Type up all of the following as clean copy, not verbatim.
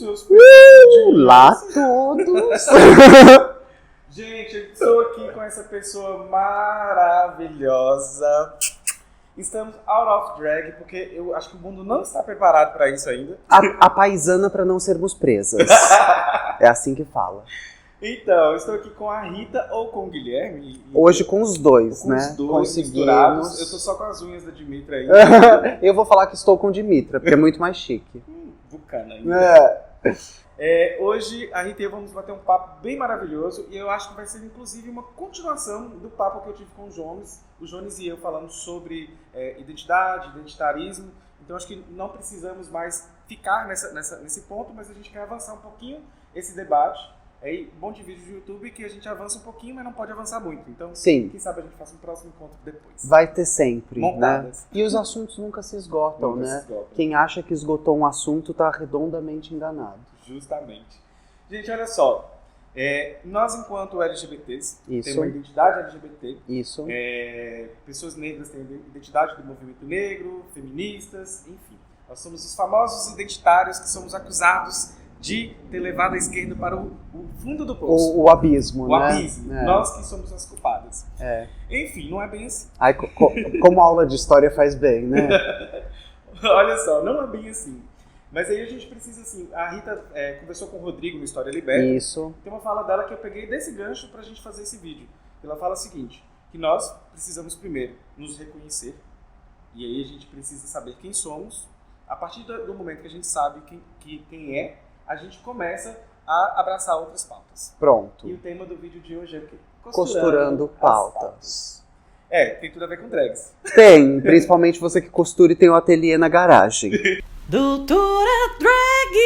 seus pequenos. Lá todos! Gente, eu estou aqui com essa pessoa maravilhosa. Estamos out of drag, porque eu acho que o mundo não está preparado para isso ainda. A paisana para não sermos presas. É assim que fala. Então, eu estou aqui com a Rita ou com o Guilherme. Hoje com os dois, com né? os dois misturados. Eu tô só com as unhas da Dimitra aí. Eu vou falar que estou com Dimitra, porque é muito mais chique. Bucana ainda. Hoje a Rita e eu vamos bater um papo bem maravilhoso e eu acho que vai ser inclusive uma continuação do papo que eu tive com o Jones e eu falando sobre identidade, identitarismo. Então acho que não precisamos mais ficar nesse ponto, mas a gente quer avançar um pouquinho esse debate. Bom de vídeo do YouTube que a gente avança um pouquinho, mas não pode avançar muito. Então, sim, quem sabe a gente faça um próximo encontro depois. Vai ter sempre, montadas, né? E os assuntos nunca se esgotam, nunca né? se esgotam. Quem acha que esgotou um assunto tá redondamente enganado. Justamente. Gente, olha só. Nós, enquanto LGBTs, Isso. temos uma identidade LGBT. Isso. Pessoas negras têm identidade do movimento negro, feministas, enfim. Nós somos os famosos identitários que somos acusados de ter levado a esquerda para o fundo do poço. O abismo, o né? abismo. Nós que somos as culpadas. Enfim, não é bem assim. Ai, como a aula de história faz bem, né? Olha só, não é bem assim. Mas aí a gente precisa, assim, a Rita conversou com o Rodrigo no História Liberta. Isso. Tem uma fala dela que eu peguei desse gancho pra gente fazer esse vídeo. Ela fala o seguinte, que nós precisamos primeiro nos reconhecer, e aí a gente precisa saber quem somos. A partir do momento que a gente sabe quem é, a gente começa a abraçar outras pautas. Pronto. E o tema do vídeo de hoje é o quê? Costurando pautas. Tem tudo a ver com drags. Tem, principalmente você que costura e tem um ateliê na garagem. Doutora Drag!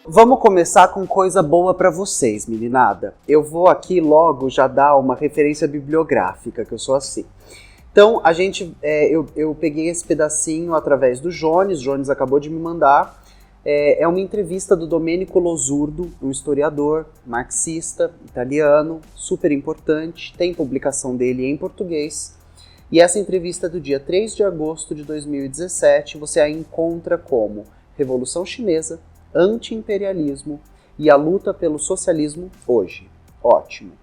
Vamos começar com coisa boa pra vocês, meninada. Eu vou aqui logo já dar uma referência bibliográfica, que eu sou assim. Então, eu peguei esse pedacinho através do Jones. Jones acabou de me mandar. É uma entrevista do Domenico Losurdo, um historiador, marxista, italiano, super importante. Tem publicação dele em português. E essa entrevista é do dia 3 de agosto de 2017. Você a encontra como Revolução Chinesa, Anti-imperialismo e a luta pelo socialismo hoje. Ótimo.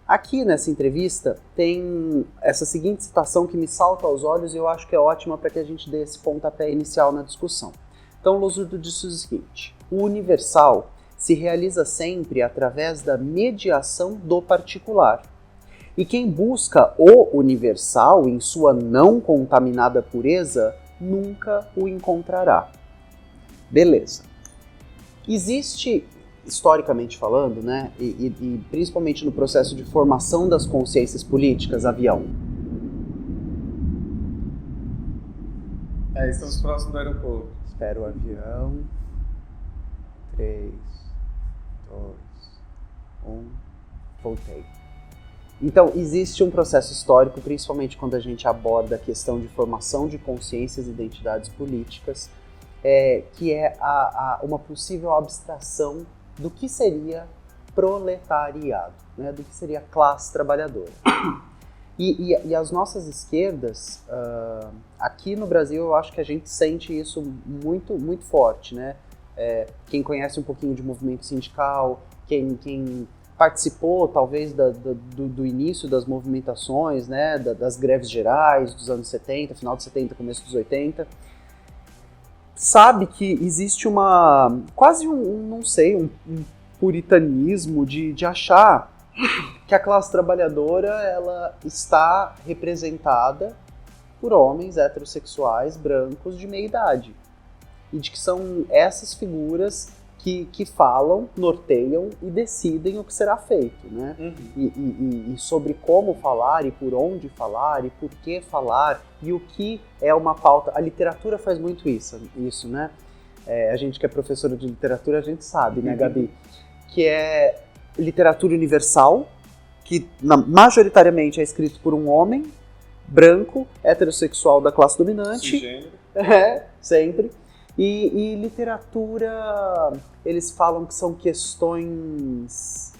Aqui nessa entrevista tem essa seguinte citação que me salta aos olhos e eu acho que é ótima para que a gente dê esse pontapé inicial na discussão. Então, Losurdo disse o seguinte: o universal se realiza sempre através da mediação do particular. E quem busca o universal em sua não contaminada pureza, nunca o encontrará. Beleza. Existe, historicamente falando, né, e principalmente no processo de formação das consciências políticas, avião. Estamos próximos do aeroporto. Espera o avião. 3, 2, 1. Voltei. Então, existe um processo histórico, principalmente quando a gente aborda a questão de formação de consciências e identidades políticas, que é uma possível abstração do que seria proletariado, né, do que seria classe trabalhadora. E as nossas esquerdas, aqui no Brasil, eu acho que a gente sente isso muito, muito forte, né? Quem conhece um pouquinho de movimento sindical, quem participou, talvez, do início das movimentações, né? Das greves gerais dos anos 70, final de 70, começo dos 80, sabe que existe quase um puritanismo de achar que a classe trabalhadora ela está representada por homens heterossexuais brancos de meia idade e de que são essas figuras que falam, norteiam e decidem o que será feito, né? E sobre como falar e por onde falar e por que falar e o que é uma pauta. A literatura faz muito isso, né? A gente que é professora de literatura, a gente sabe, né, Gabi? Que é literatura universal, que majoritariamente é escrito por um homem branco, heterossexual da classe dominante. Cisgênero. Sempre. E literatura, eles falam que são questões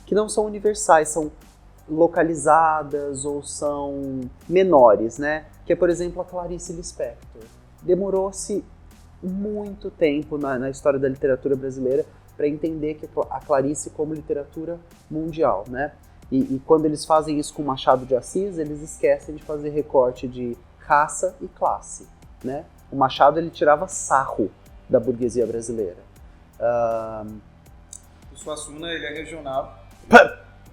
que não são universais, são localizadas ou são menores, né? Que é, por exemplo, a Clarice Lispector. demorou-se muito tempo na história da literatura brasileira para entender que a Clarice como literatura mundial, né? E quando eles fazem isso com Machado de Assis, eles esquecem de fazer recorte de raça e classe, né? O Machado, ele tirava sarro da burguesia brasileira. O Suassuna, ele é regional,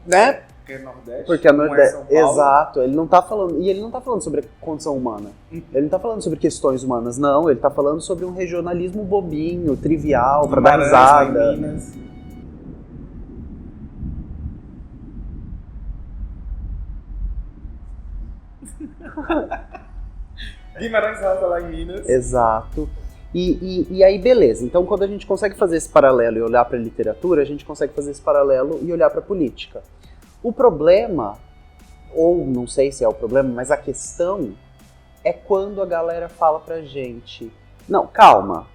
Né? porque é Nordeste. Porque a não é Nordeste, São Paulo. exato, ele não tá falando sobre a condição humana. Ele não tá falando sobre questões humanas, não, ele tá falando sobre um regionalismo bobinho, trivial, pra dar Guimarães, risada. lá em Minas. Guimarães Rosa lá em Minas. Exato. E aí, beleza. Então, quando a gente consegue fazer esse paralelo e olhar para a literatura, a gente consegue fazer esse paralelo e olhar para a política. O problema, ou não sei se é o problema, mas a questão é quando a galera fala pra gente: não, calma.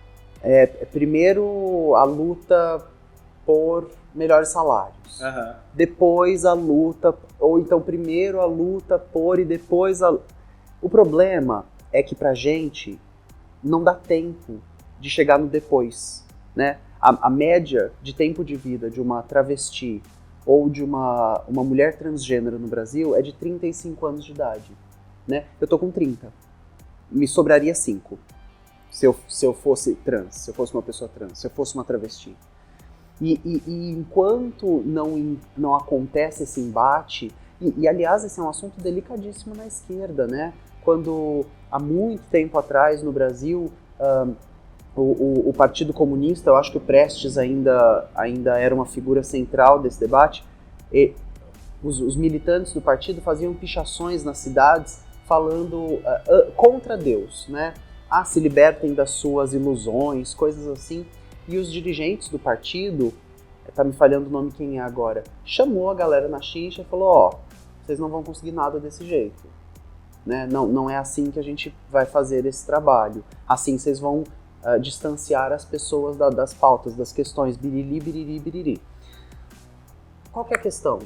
Primeiro a luta por melhores salários. Aham. Depois a luta, ou então primeiro a luta por e depois a... O problema é que pra gente não dá tempo de chegar no depois, né? A média de tempo de vida de uma travesti ou de uma mulher transgênero no Brasil é de 35 anos de idade, né? Eu tô com 30. Me sobraria 5 se eu fosse trans, se eu fosse uma pessoa trans, se eu fosse uma travesti. E enquanto não acontece esse embate, e aliás, esse é um assunto delicadíssimo na esquerda, né? Quando há muito tempo atrás no Brasil, o Partido Comunista, eu acho que o Prestes ainda era uma figura central desse debate, e os militantes do partido faziam pichações nas cidades falando contra Deus, né? Se libertem das suas ilusões, coisas assim. E os dirigentes do partido, tá me falhando o nome quem é agora, chamou a galera na chincha e falou: vocês não vão conseguir nada desse jeito, né? Não é assim que a gente vai fazer esse trabalho. Assim vocês vão distanciar as pessoas das pautas, das questões, biriri, biriri, biriri. Qual que é a questão?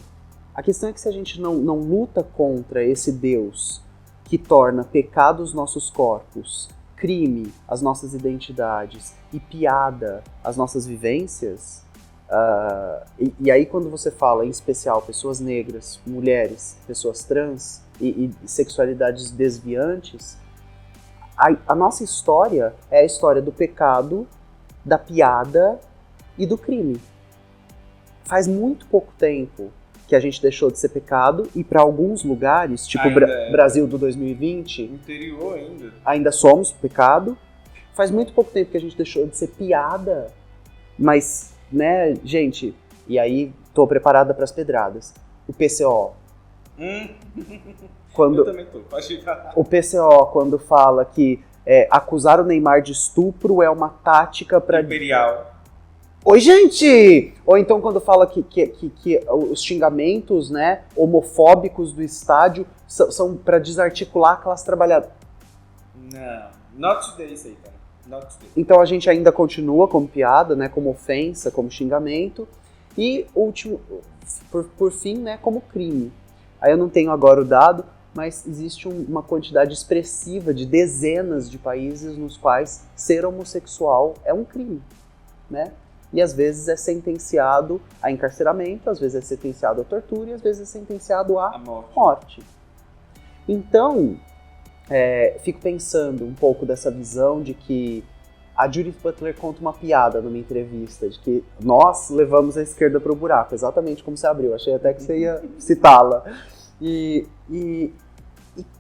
A questão é que se a gente não luta contra esse Deus que torna pecado os nossos corpos, crime as nossas identidades e piada as nossas vivências, e aí quando você fala em especial pessoas negras, mulheres, pessoas trans e sexualidades desviantes, a nossa história é a história do pecado, da piada e do crime. Faz muito pouco tempo que a gente deixou de ser pecado e para alguns lugares, tipo Brasil do 2020, interior ainda somos pecado. Faz muito pouco tempo que a gente deixou de ser piada, mas, né, gente, e aí tô preparada para as pedradas. O PCO. Eu também tô, pode ir. O PCO, quando fala que acusar o Neymar de estupro é uma tática para... Imperial. Oi, gente! Ou então quando fala que os xingamentos, né, homofóbicos do estádio são para desarticular a classe trabalhadora. Não, not today isso aí, cara. Not today. Então a gente ainda continua como piada, né, como ofensa, como xingamento. E último, por fim, né, como crime. Aí eu não tenho agora o dado, mas existe uma quantidade expressiva de dezenas de países nos quais ser homossexual é um crime, né? E às vezes é sentenciado a encarceramento, às vezes é sentenciado a tortura e às vezes é sentenciado a morte. Então, fico pensando um pouco dessa visão de que a Judith Butler conta uma piada numa entrevista, de que nós levamos a esquerda para o buraco, exatamente como você abriu, achei até que você ia citá-la. E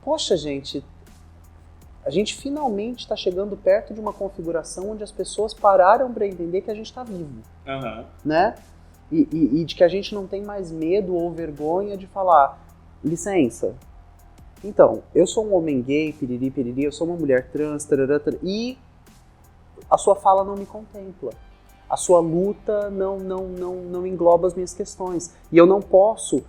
poxa, gente, a gente finalmente está chegando perto de uma configuração onde as pessoas pararam para entender que a gente está vivo, né? E de que a gente não tem mais medo ou vergonha de falar: licença, então, eu sou um homem gay, piriri, piriri, eu sou uma mulher trans, tarará, tarará, e a sua fala não me contempla. A sua luta não engloba as minhas questões. E eu não posso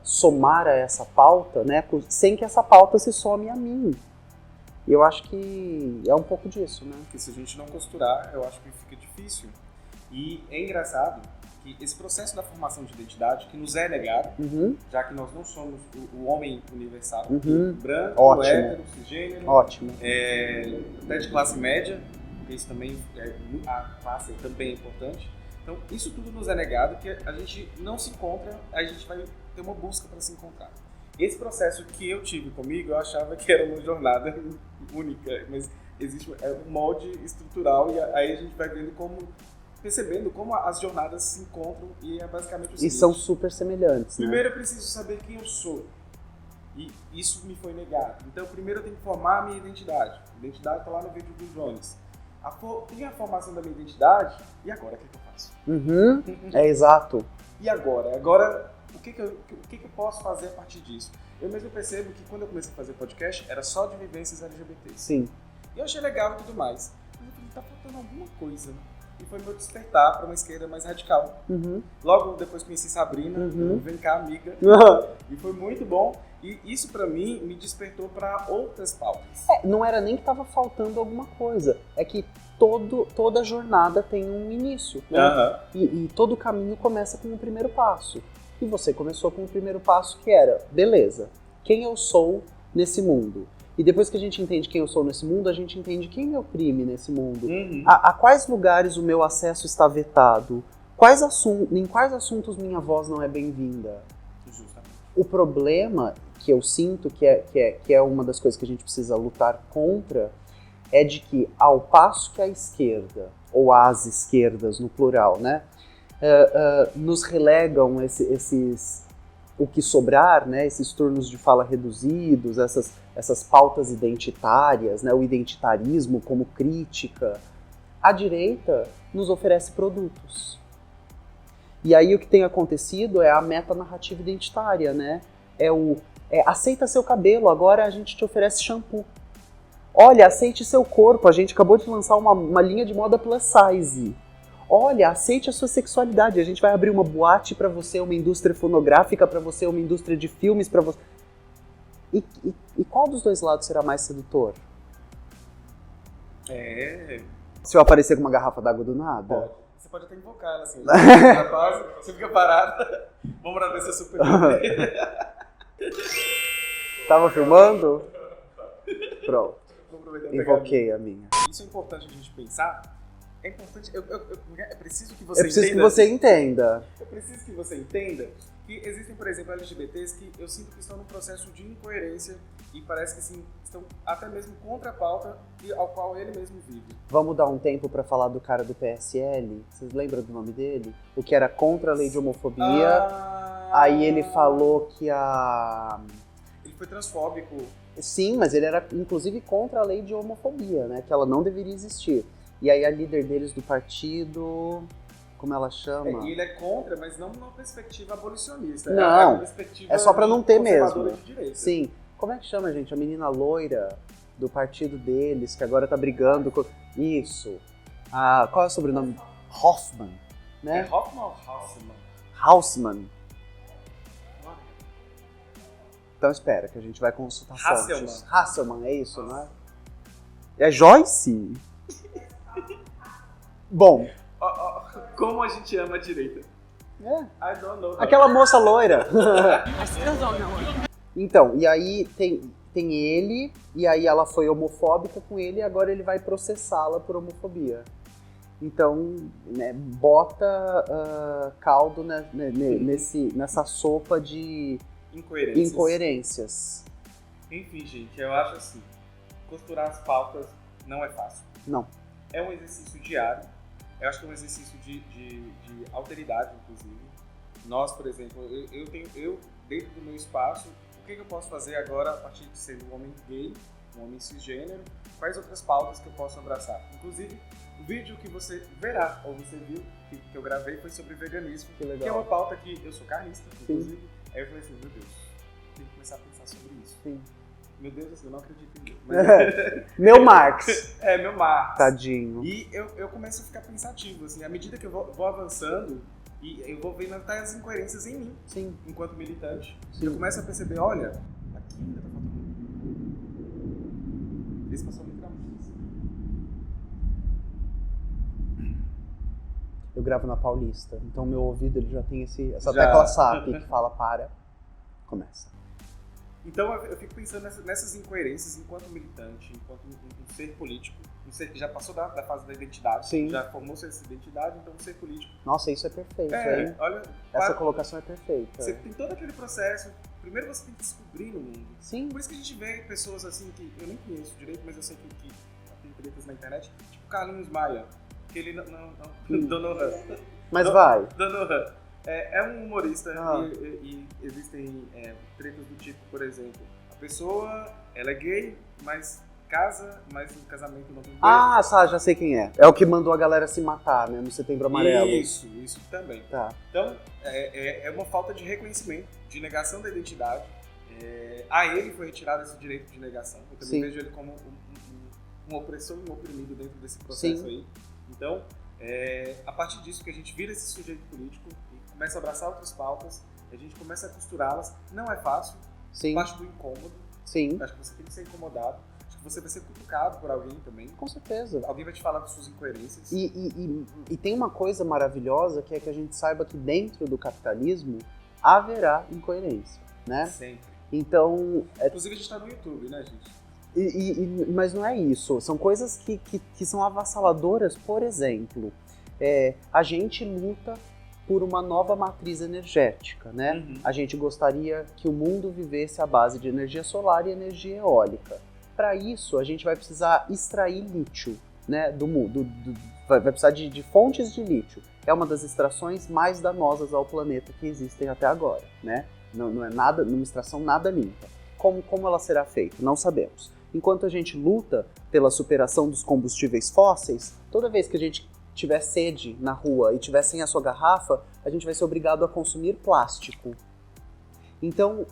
somar a essa pauta, né, sem que essa pauta se some a mim. E eu acho que é um pouco disso, né? Porque se a gente não costurar, eu acho que fica difícil. E é engraçado que esse processo da formação de identidade, que nos é negado, já que nós não somos o homem universal, branco, Ótimo. hétero, cisgênero, Ótimo. até de classe média, porque isso também, a classe também é importante. Então, isso tudo nos é negado, que a gente não se encontra, a gente vai ter uma busca para se encontrar. Esse processo que eu tive comigo, eu achava que era uma jornada única, mas existe um molde estrutural e aí a gente vai percebendo como as jornadas se encontram e é basicamente o seguinte. E são super semelhantes, né? Primeiro eu preciso saber quem eu sou. E isso me foi negado. Então, primeiro eu tenho que formar a minha identidade. A identidade está lá no vídeo do Jones. Tem a formação da minha identidade, e agora o que eu faço? É exato. E agora? Agora, o que eu posso fazer a partir disso? Eu mesmo percebo que quando eu comecei a fazer podcast, era só de vivências LGBT. Sim. E eu achei legal e tudo mais. Mas eu falei, tá faltando alguma coisa. E foi meu despertar para uma esquerda mais radical. Logo depois conheci Sabrina, vem cá, amiga. E foi muito bom. E isso para mim me despertou para outras pautas. Não era nem que estava faltando alguma coisa. É que toda jornada tem um início, né? E todo caminho começa com o primeiro passo. E você começou com o primeiro passo que era, beleza, quem eu sou nesse mundo? E depois que a gente entende quem eu sou nesse mundo, a gente entende quem me oprime nesse mundo. A quais lugares o meu acesso está vetado? Em quais assuntos minha voz não é bem-vinda? Justamente. O problema que eu sinto, que é uma das coisas que a gente precisa lutar contra, é de que ao passo que a esquerda, ou as esquerdas no plural, né, nos relegam o que sobrar, né, esses turnos de fala reduzidos, essas pautas identitárias, né, o identitarismo como crítica, a direita nos oferece produtos. E aí o que tem acontecido é a metanarrativa identitária, né? Aceita seu cabelo, agora a gente te oferece shampoo. Olha, aceite seu corpo, a gente acabou de lançar uma linha de moda plus size. Olha, aceite a sua sexualidade, a gente vai abrir uma boate pra você, uma indústria fonográfica pra você, uma indústria de filmes pra você. E qual dos dois lados será mais sedutor? Se eu aparecer com uma garrafa d'água do nada? Pode. Você pode até invocar ela assim. Na pausa, você fica parada. Vamos lá ver se é super. Tava filmando? Pronto. Vou aproveitar. Invoquei a minha. Isso é importante a gente pensar. É importante. Eu preciso que você Eu preciso entenda. que você entenda. Eu preciso que você entenda que existem, por exemplo, LGBTs que eu sinto que estão num processo de incoerência e parece que sim, estão até mesmo contra a pauta ao qual ele mesmo vive. Vamos dar um tempo pra falar do cara do PSL? Vocês lembram do nome dele? O que era contra a lei de homofobia. Aí ele falou que Ele foi transfóbico. Sim, mas ele era inclusive contra a lei de homofobia, né? Que ela não deveria existir. E aí a líder deles do partido... Como ela chama? E ele é contra, mas não numa perspectiva abolicionista. Não, uma perspectiva é só pra não ter mesmo. conservadora de direita. Sim. Como é que chama, gente? A menina loira do partido deles, que agora tá brigando com... Isso. Qual é o sobrenome? Hoffman, né? É Hoffman ou Haussmann? Haussmann. Então espera, que a gente vai consultar fontes. Hasselmann, é isso, não é? É Joyce? Bom. Como a gente ama a direita. I don't know. Aquela moça loira. Então, e aí tem ele, e aí ela foi homofóbica com ele, e agora ele vai processá-la por homofobia. Então, né, bota caldo nessa sopa de incoerências. Enfim, gente, eu acho assim, costurar as pautas não é fácil. Não. É um exercício diário. Eu acho que é um exercício de alteridade, inclusive. Nós, por exemplo, eu dentro do meu espaço, o que eu posso fazer agora a partir de ser um homem gay, um homem cisgênero? Quais outras pautas que eu posso abraçar? Inclusive, o vídeo que você verá, ou você viu, que eu gravei, foi sobre veganismo. Que legal. Que é uma pauta que eu sou carnista, inclusive. Aí eu falei assim, meu Deus, tem que começar a pensar sobre isso. Sim. Meu Deus, assim, eu não acredito em Deus. Mas... Meu Marx. Meu Marx. Tadinho. E eu começo a ficar pensativo, assim, à medida que eu vou avançando, e eu vou vendo até as incoerências em mim, Sim. enquanto militante. Sim. Eu começo a perceber, olha, aqui ainda tá faltando. Esse passou literalmente. gravo na Paulista. Então meu ouvido ele já tem essa Já. tecla SAP que fala para, começa. Então eu fico pensando nessas incoerências enquanto militante, enquanto um ser político, um ser que já passou da fase da identidade, Sim. já formou-se essa identidade, então um ser político. Nossa, isso é perfeito, hein? Olha, Essa colocação é perfeita. você tem todo aquele processo, primeiro você tem que descobrir no mundo. Sim. Por isso que a gente vê pessoas assim que eu nem conheço direito, mas eu sei que tem tretas na internet, tipo Carlinhos Maia, que ele não Donovan. Mas vai. Donovan. É um humorista Ah. e existem tretas do tipo, por exemplo, a pessoa, ela é gay, mas casa, mas no casamento não tem beijo. Ah, já sei quem é. É o que mandou a galera se matar, né? No Setembro Amarelo. Isso também. Tá. Então, é uma falta de reconhecimento, de negação da identidade. A ele foi retirado esse direito de negação. Eu também Sim. vejo ele como um opressor e um oprimido dentro desse processo Sim. aí. Então, a partir disso que a gente vira esse sujeito político e começa a abraçar outras pautas, a gente começa a costurá-las. Não é fácil, Sim. parte do incômodo. Sim. Acho que você tem que ser incomodado. Acho que você vai ser cutucado por alguém também. Com certeza. Alguém vai te falar das suas incoerências. E tem uma coisa maravilhosa que é que a gente saiba que dentro do capitalismo haverá incoerência, né? Sempre. Então, Inclusive a gente tá no YouTube, né, gente? mas não é isso. São coisas que são avassaladoras. Por exemplo, a gente luta por uma nova matriz energética, né? Uhum. A gente gostaria que o mundo vivesse à base de energia solar e energia eólica. Para isso, a gente vai precisar extrair lítio, né, do mundo. Vai precisar de fontes de lítio. É uma das extrações mais danosas ao planeta que existem até agora, né? Não é nada, uma extração nada limpa. Como ela será feita? Não sabemos. Enquanto a gente luta pela superação dos combustíveis fósseis, toda vez que a gente tiver sede na rua e tiver sem a sua garrafa, a gente vai ser obrigado a consumir plástico. Então,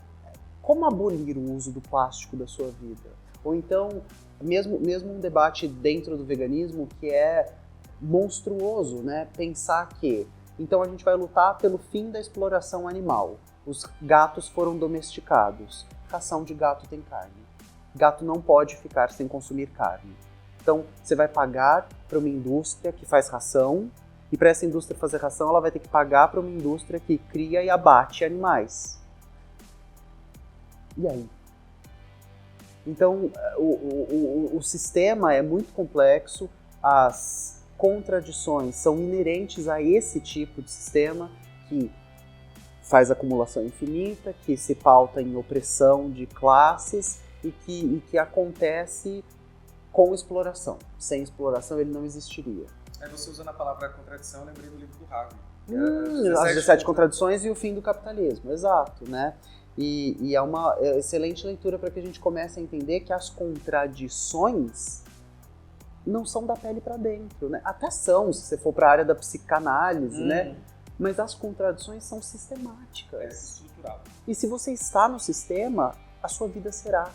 como abolir o uso do plástico da sua vida? Ou então, mesmo um debate dentro do veganismo que é monstruoso, né? Pensar que, então a gente vai lutar pelo fim da exploração animal. Os gatos foram domesticados. Ração de gato tem carne. Gato não pode ficar sem consumir carne. Então, você vai pagar para uma indústria que faz ração, e para essa indústria fazer ração, ela vai ter que pagar para uma indústria que cria e abate animais. E aí? Então, o sistema é muito complexo, as contradições são inerentes a esse tipo de sistema que faz acumulação infinita, que se pauta em opressão de classes e que acontece com exploração. Sem exploração ele não existiria. Aí você usando a palavra contradição, eu lembrei do livro do Harvey. As 17 contradições e o fim do capitalismo, exato, né? E é uma excelente leitura para que a gente comece a entender que as contradições não são da pele para dentro, né? Até são, se você for para a área da psicanálise, né? Mas as contradições são sistemáticas. É estrutural. E se você está no sistema, a sua vida será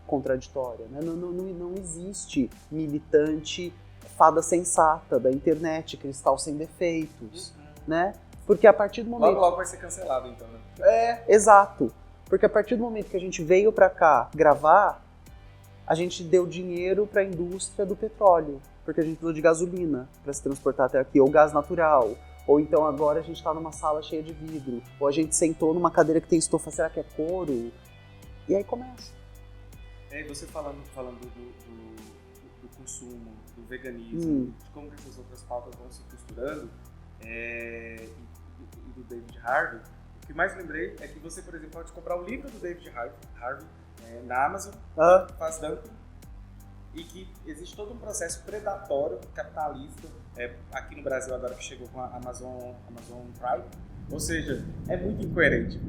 contraditória, né? Não existe militante fada sensata da internet, cristal sem defeitos, né? Porque a partir do momento... Logo vai ser cancelado, então, né? Exato. Porque a partir do momento que a gente veio pra cá gravar, a gente deu dinheiro pra indústria do petróleo, porque a gente precisou de gasolina pra se transportar até aqui, ou gás natural, ou então agora a gente tá numa sala cheia de vidro, ou a gente sentou numa cadeira que tem estofa, será que é couro? E aí começa. E você falando do consumo, do veganismo, de como essas outras pautas vão se costurando, e do David Harvey, o que mais lembrei é que você, por exemplo, pode comprar o livro do David Harvey na Amazon, faz dumping, e que existe todo um processo predatório, capitalista, aqui no Brasil agora que chegou com a Amazon Prime, ou seja, é muito incoerente.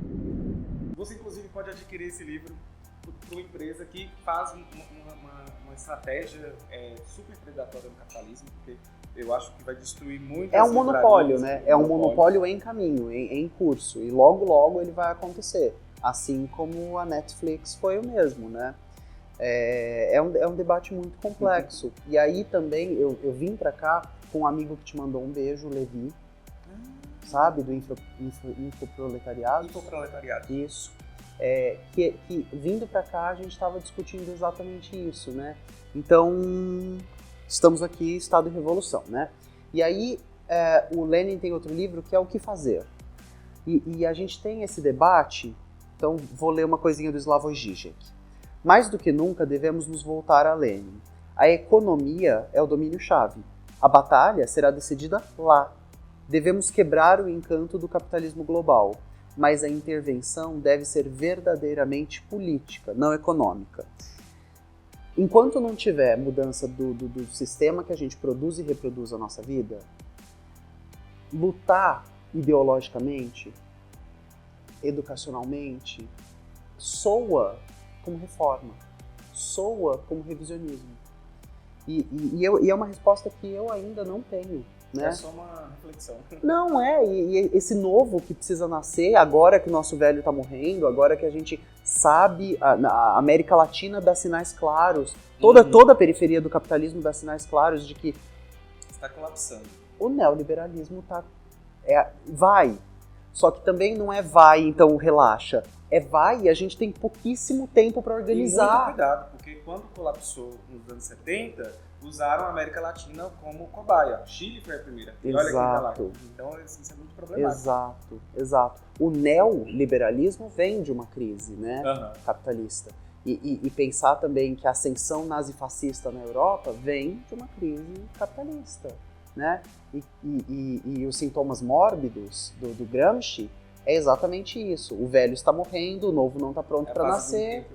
Você inclusive pode adquirir esse livro para uma empresa que faz uma estratégia super predatória no capitalismo, porque eu acho que vai destruir muito. É um monopólio, né? É um monopólio em caminho, em curso. E logo ele vai acontecer. Assim como a Netflix foi o mesmo, né? É um debate muito complexo. E aí também eu vim pra cá com um amigo que te mandou um beijo, o Levi. Sabe? Do Infoproletariado. Infoproletariado. Isso. Que vindo pra cá a gente estava discutindo exatamente isso, né? Então, estamos aqui, Estado e Revolução, né? E aí, o Lenin tem outro livro que é O que Fazer. E a gente tem esse debate, então vou ler uma coisinha do Slavoj Žižek. Mais do que nunca devemos nos voltar a Lenin. A economia é o domínio-chave. A batalha será decidida lá. Devemos quebrar o encanto do capitalismo global, mas a intervenção deve ser verdadeiramente política, não econômica. Enquanto não tiver mudança do sistema que a gente produz e reproduz a nossa vida, lutar ideologicamente, educacionalmente, soa como reforma, soa como revisionismo. E é uma resposta que eu ainda não tenho. Né? É só uma reflexão. Não, e esse novo que precisa nascer, agora que o nosso velho está morrendo, agora que a gente sabe, a América Latina dá sinais claros, toda a periferia do capitalismo dá sinais claros de que está colapsando. O neoliberalismo vai. Só que também não é vai, então relaxa. É vai e a gente tem pouquíssimo tempo para organizar. E muito cuidado, porque quando colapsou nos anos 70, usaram a América Latina como cobaia. Chile foi a primeira. E olha quem tá lá. Então isso é muito problemático. Exato. O neoliberalismo vem de uma crise, né, capitalista. E pensar também que a ascensão nazifascista na Europa vem de uma crise capitalista, né? E os sintomas mórbidos do Gramsci é exatamente isso. O velho está morrendo, o novo não está pronto para nascer.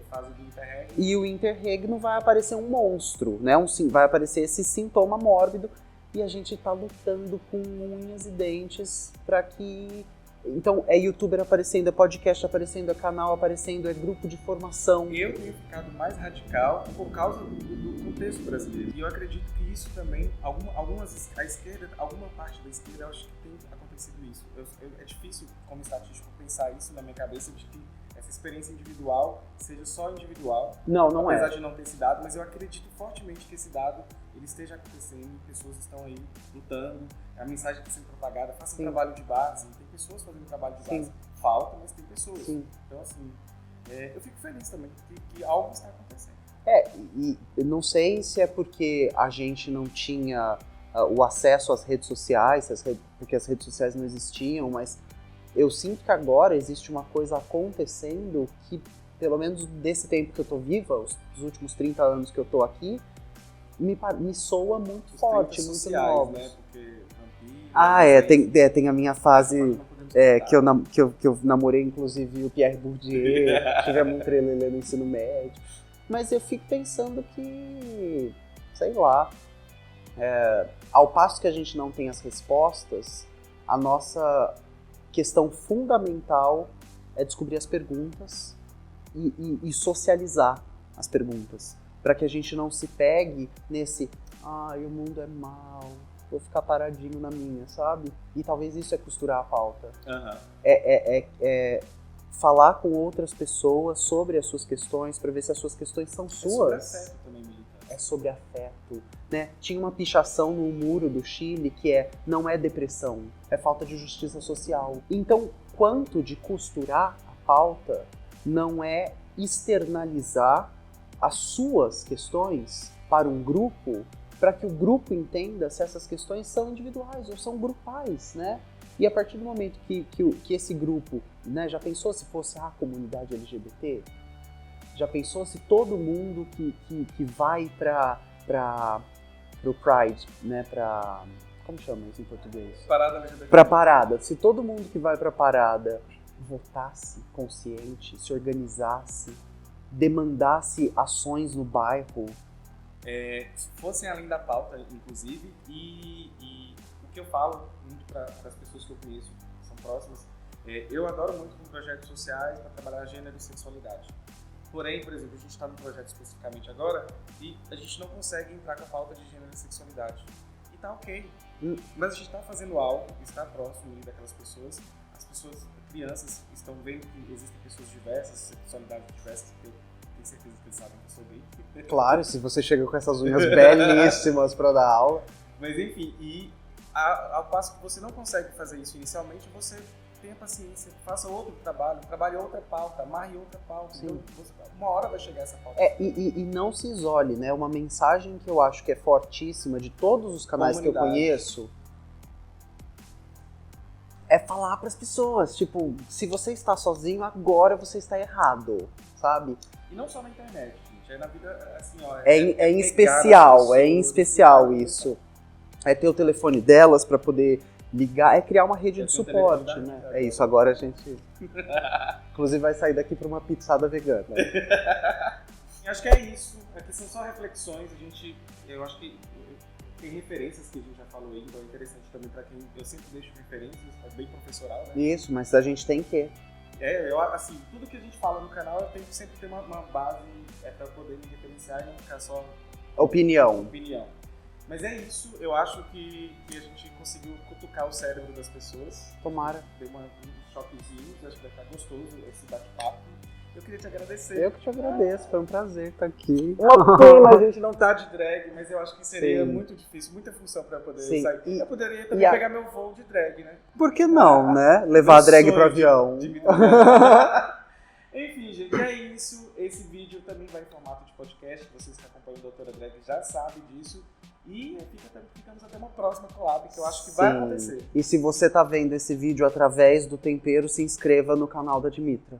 E o interregno vai aparecer um monstro, né? Vai aparecer esse sintoma mórbido e a gente está lutando com unhas e dentes para que... Então é youtuber aparecendo, é podcast aparecendo, é canal aparecendo, é grupo de formação. Eu tenho ficado mais radical por causa do contexto brasileiro. E eu acredito que isso também, alguma parte da esquerda, eu acho que tem acontecido isso. É difícil, como estatístico, pensar isso na minha cabeça, de que essa experiência individual seja só individual. Não apesar de não ter esse dado, mas eu acredito fortemente que esse dado ele esteja acontecendo, pessoas estão aí lutando, a mensagem está sendo propagada, façam trabalho de base, tem pessoas fazendo trabalho de base. Falta, mas tem pessoas. Sim. Então, assim, eu fico feliz também que algo está acontecendo. E não sei se é porque a gente não tinha o acesso às redes sociais, porque as redes sociais não existiam, mas eu sinto que agora existe uma coisa acontecendo que, pelo menos desse tempo que eu tô viva, os últimos 30 anos que eu tô aqui, me soa muito forte, muito sociais, novo. Né? Porque tem a minha fase que eu namorei, inclusive, o Pierre Bourdieu, tivemos um trelelê no ensino médio. Mas eu fico pensando que, sei lá, ao passo que a gente não tem as respostas, a nossa questão fundamental é descobrir as perguntas e socializar as perguntas, para que a gente não se pegue nesse o mundo é mau, vou ficar paradinho na minha, sabe? E talvez isso é costurar a pauta. Falar com outras pessoas sobre as suas questões, para ver se as suas questões são suas. Sobre afeto também, militante. É sobre afeto, né? Tinha uma pichação no muro do Chile que não é depressão, é falta de justiça social. Então, quanto de costurar a pauta não é externalizar as suas questões para um grupo, para que o grupo entenda se essas questões são individuais ou são grupais, né? E a partir do momento que esse grupo, né, já pensou se fosse a comunidade LGBT? Já pensou se todo mundo que vai para o Pride, né, como chama isso em português? Parada LGBT. Para parada. Se todo mundo que vai para parada votasse consciente, se organizasse, demandasse ações no bairro, fossem além da pauta, inclusive, e o que eu falo muito para as pessoas que eu conheço, que são próximas, eu adoro muito com projetos sociais para trabalhar gênero e sexualidade. Porém, por exemplo, a gente está num projeto especificamente agora e a gente não consegue entrar com a pauta de gênero e sexualidade. E tá ok. Mas a gente está fazendo algo, está próximo daquelas pessoas. As pessoas, crianças, estão vendo que existem pessoas diversas, sexualidades diversas, porque eu tenho certeza que eles sabem que eu sou gay. Claro, se você chega com essas unhas belíssimas para dar aula. Mas enfim, ao passo que você não consegue fazer isso inicialmente, você tenha paciência, faça outro trabalho, trabalhe outra pauta, amarre outra pauta. Então, uma hora vai chegar essa pauta. E não se isole, né? Uma mensagem que eu acho que é fortíssima de todos os canais que eu conheço é falar pras pessoas, tipo, se você está sozinho, agora você está errado, sabe? E não só na internet, gente, é na vida, assim, ó. É em especial, é em especial isso. É ter o telefone delas pra poder ligar, é criar uma rede de suporte, né? É isso, agora a gente... Inclusive vai sair daqui pra uma pizzada vegana. Acho que é isso, aqui são só reflexões, eu acho que tem referências que a gente já falou aí, então é interessante também pra quem, eu sempre deixo referências, é bem professoral, né? Isso, mas a gente tem que... Assim, tudo que a gente fala no canal, eu tenho que sempre ter uma base pra poder me referenciar e não ficar só... Opinião. Mas é isso, eu acho que a gente conseguiu cutucar o cérebro das pessoas. Tomara. Deu uns choquezinhos, acho que vai ficar gostoso esse bate-papo. Eu queria te agradecer. Eu que te agradeço, foi um prazer estar aqui. Uma pena a gente não tá de drag, mas eu acho que seria muito difícil, muita função pra eu poder sair. Eu poderia também pegar meu voo de drag, né? Por que não, né? Levar a drag pro avião. Enfim, gente, é isso. Esse vídeo também vai em formato de podcast. Vocês que acompanham a Doutora Drag já sabem disso. E ficamos até uma próxima collab, que eu acho que vai acontecer. E se você tá vendo esse vídeo através do Tempero, se inscreva no canal da Dimitra.